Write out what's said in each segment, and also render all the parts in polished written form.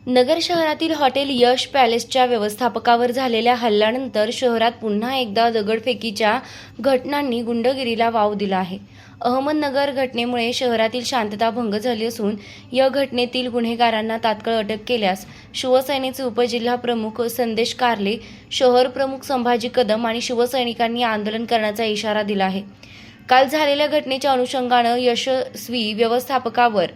नगर शहरातील हॉटेल यश पॅलेसच्या व्यवस्थापकावर झालेल्या हल्ल्यानंतर शहरात पुन्हा एकदा दगडफेकीच्या घटनांनी गुंडगिरीला वाव दिला आहे. अहमदनगर घटनेमुळे शहरातील शांतता भंग झाली असून या घटनेतील गुन्हेगारांना तात्काळ अटक केल्यास शिवसेनेचे उपजिल्हा प्रमुख संदेश कारले, शहर प्रमुख संभाजी कदम आणि शिवसैनिकांनी आंदोलन करण्याचा इशारा दिला आहे. काल झालेल्या घटनेच्या अनुषंगानं यशस्वी व्यवस्थापकावर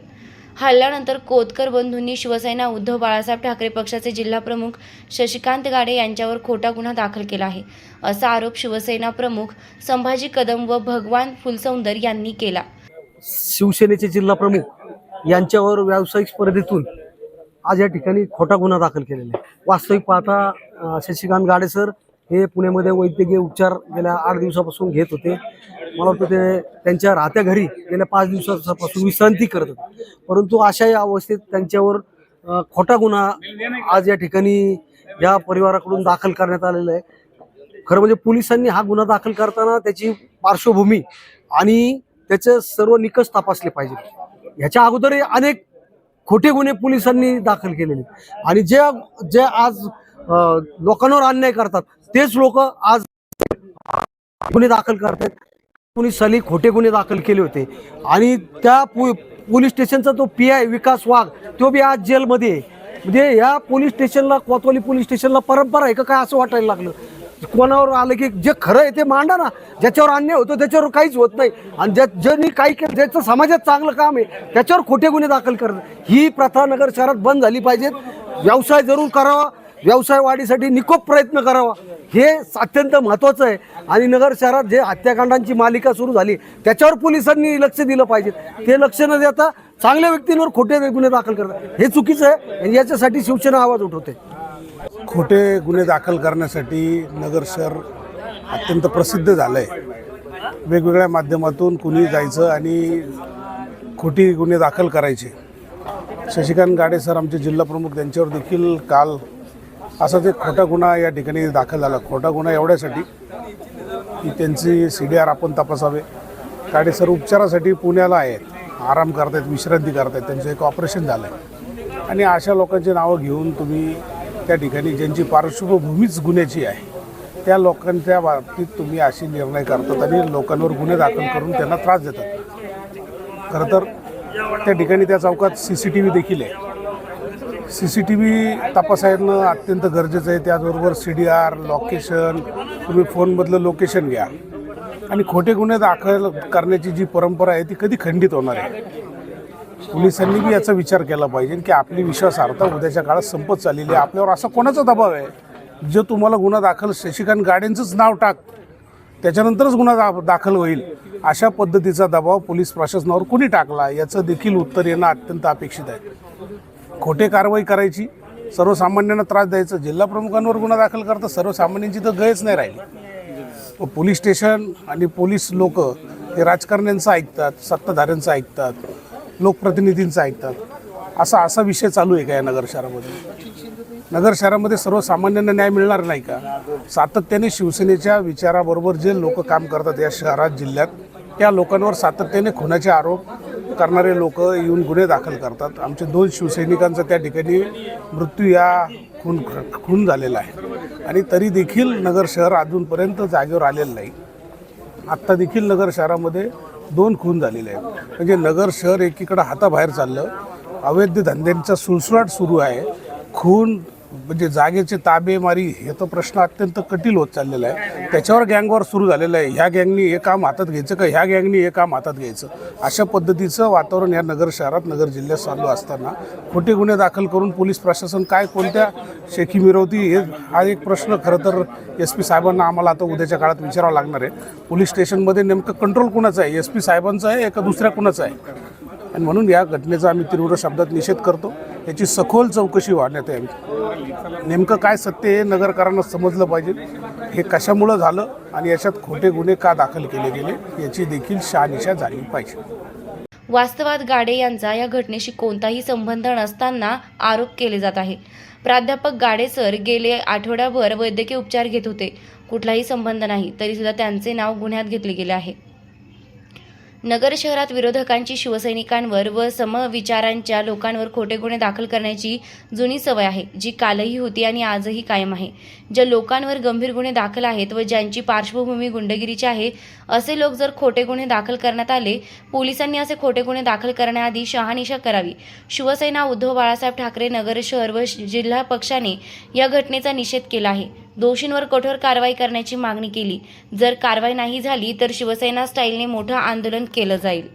हल्ल्यानंतर कोतकर बंधूंनी शिवसेना उद्धव बाळासाहेब ठाकरे पक्षाचे जिल्हाप्रमुख शशिकांत गाडे यांच्यावर खोटा गुन्हा दाखल केला आहे, असा आरोप शिवसेना प्रमुख संभाजी कदम व भगवान फुलसौंदर यांनी केला. शिवसेनेचे जिल्हा प्रमुख यांच्यावर व्यावसायिक स्पर्धेतून आज या ठिकाणी खोटा गुन्हा दाखल केलेला आहे. वास्तविक पाहता शशिकांत गाडे सर हे पुण्यामध्ये वैद्यकीय उपचार गेल्या 8 दिवसापासून घेत होते. मला वाटतं ते त्यांच्या राहत्या घरी गेल्या 5 दिवसापासून विश्रांती करत होते. परंतु अशा या अवस्थेत त्यांच्यावर खोटा गुन्हा आज या ठिकाणी या परिवाराकडून दाखल करण्यात आलेला आहे. खरं म्हणजे पोलिसांनी हा गुन्हा दाखल करताना त्याची पार्श्वभूमी आणि त्याचे सर्व निकष तपासले पाहिजे. ह्याच्या अगोदरही अनेक खोटे गुन्हे पोलिसांनी दाखल केलेले आणि जे आज लोकांवर अन्याय करतात तेच लोक आज गुन्हे दाखल करतात. पोलीस साली खोटे गुन्हे दाखल केले होते आणि त्या पोलीस स्टेशनचा तो PI विकास वाघ तो बी आज जेलमध्ये आहे. म्हणजे या पोलीस स्टेशनला, कोतवाली पोलीस स्टेशनला परंपरा आहे का काय असं वाटायला लागलं. कोणावर आलं की जे खरं आहे ते मांडा ना, ज्याच्यावर अन्याय होतो त्याच्यावर काहीच होत नाही आणि ज्यांनी काही केलं ज्याचं समाजात चांगलं काम आहे त्याच्यावर खोटे गुन्हे दाखल करणं ही प्रथा नगर शहरात बंद झाली पाहिजे. व्यवसाय जरूर करावा, व्यवसाय वाढीसाठी निकोप प्रयत्न करावा, हे अत्यंत महत्त्वाचं आहे. आणि नगर शहरात जे हत्याकांडांची मालिका सुरू झाली त्याच्यावर पोलिसांनी लक्ष दिलं पाहिजे. ते लक्ष न देता चांगल्या व्यक्तींवर खोटे गुन्हे दाखल करतात हे चुकीचं आहे आणि याच्यासाठी शिवसेना आवाज उठवते. खोटे गुन्हे दाखल करण्यासाठी नगर शहर अत्यंत प्रसिद्ध झालं आहे. वेगवेगळ्या माध्यमातून कुणी जायचं आणि खोटी गुन्हे दाखल करायचे. शशिकांत गाडे सर आमचे जिल्हाप्रमुख त्यांच्यावर देखील काल असाच एक खोटा गुन्हा या ठिकाणी दाखल झाला. खोटा गुन्हा एवढ्यासाठी की त्यांची CDR आपण तपासावे. गाडे सर उपचारासाठी पुण्याला आहेत, आराम करतायत, विश्रांती करतायत, त्यांचं एक ऑपरेशन झालं आहे आणि अशा लोकांची नावं घेऊन तुम्ही त्या ठिकाणी ज्यांची पार्श्वभूमीच गुन्ह्याची आहे त्या लोकांच्या बाबतीत तुम्ही असे निर्णय करतात आणि लोकांवर गुन्हे दाखल करून त्यांना त्रास देतात. खरं तर त्या ठिकाणी त्या चौकात CCTV देखील आहे. CCTV तपासायला अत्यंत गरजेचं आहे. त्याचबरोबर CDR, लोकेशन, तुम्ही फोनमधलं लोकेशन घ्या आणि खोटे गुन्हे दाखल करण्याची जी परंपरा आहे ती कधी खंडित होणार आहे. पोलिसांनी बी याचा विचार केला पाहिजे की आपली विश्वासार्हता उद्याच्या काळात संपत चाललेली आहे. आपल्यावर असा कोणाचा दबाव आहे जो तुम्हाला गुन्हा दाखल शशिकांत गाडेंचंच नाव टाक त्याच्यानंतरच गुन्हा दाखल होईल अशा पद्धतीचा दबाव पोलीस प्रशासनावर कोणी टाकला याचं देखील उत्तर येणं अत्यंत अपेक्षित आहे. खोटे कारवाई करायची, सर्वसामान्यांना त्रास द्यायचं, जिल्हा प्रमुखांवर गुन्हा दाखल करता सर्वसामान्यांची तर गयच नाही राहिली. पोलीस स्टेशन आणि पोलीस लोक हे राजकारण्यांचं ऐकतात, सत्ताधाऱ्यांचं ऐकतात, लोकप्रतिनिधींचं ऐकतात. असा विषय चालू आहे का या नगर शहरामध्ये? नगर शहरामध्ये सर्वसामान्यांना न्याय मिळणार नाही का? सातत्याने शिवसेनेच्या विचाराबरोबर जे लोक काम करतात या शहरात, जिल्ह्यात, त्या लोकांवर सातत्याने खुनाचे आरोप करणारे लोक येऊन गुन्हे दाखल करतात. आमचे 2 शिवसैनिकांचा त्या ठिकाणी मृत्यू या खून झालेला आहे आणि तरी देखील नगर शहर अजूनपर्यंत जागेवर आलेलं नाही. आत्ता देखील नगर शहरामध्ये 2 खून झालेले आहेत. म्हणजे नगर शहर एकीकडं हाताबाहेर चाललं, अवैध धंद्यांचा सुळसुळाट सुरू आहे. खून म्हणजे जागेचे ताबेमारी हे तर प्रश्न अत्यंत कठीण होत चाललेला आहे. त्याच्यावर गँगवॉर सुरू झालेलं आहे. ह्या गँगनी हे काम हातात घ्यायचं का ह्या गँगनी हे काम हातात घ्यायचं, अशा पद्धतीचं वातावरण या नगर शहरात, नगर जिल्ह्यात चालू असताना खोटे गुन्हे दाखल करून पोलीस प्रशासन काय कोणत्या शेखी मिरवती हा एक प्रश्न खरं तर SP साहेबांना आम्हाला आता उद्याच्या काळात विचारावं लागणार आहे. पोलीस स्टेशनमध्ये नेमकं कंट्रोल कुणाचं आहे, SP साहेबांचं आहे का दुसऱ्या कुणाचं आहे? आणि म्हणून या घटनेचा आम्ही तीव्र शब्दात निषेध करतो. याची सखोल चौकशी वाढण्यात यावी. नेमकं काय सत्य हे नगरकरांना समजलं पाहिजे. हे कशामुळं झालं आणि याच्यात खोटे गुन्हे का दाखल केले गेले याची देखील शहानिशा झाली पाहिजे. वास्तवात गाडे यांचा या घटनेशी कोणताही संबंध नसताना आरोप केले जात आहे. प्राध्यापक गाडे सर गेले आठवड्याभर वैद्यकीय उपचार घेत होते. कुठलाही संबंध नाही, तरीसुद्धा त्यांचे नाव गुन्ह्यात घेतले गेले आहे. नगर शहरात विरोधकांची शिवसैनिकांवर व समविचारांच्या लोकांवर खोटे गुन्हे दाखल करण्याची जुनी सवय आहे, जी कालही होती आणि आजही कायम आहे. ज्या लोकांवर गंभीर गुन्हे दाखल आहेत व ज्यांची पार्श्वभूमी गुंडगिरीची आहे, असे लोक जर खोटे गुन्हे दाखल करण्यात आले, पोलिसांनी असे खोटे गुन्हे दाखल करण्याआधी शहानिशा करावी. शिवसेना उद्धव बाळासाहेब ठाकरे नगर शहर व जिल्हा पक्षाने या घटनेचा निषेध केला आहे. दोषींवर कठोर कारवाई करण्याची मागणी केली. जर कारवाई नाही झाली तर शिवसेना स्टाईलने मोठं आंदोलन केलं जाईल.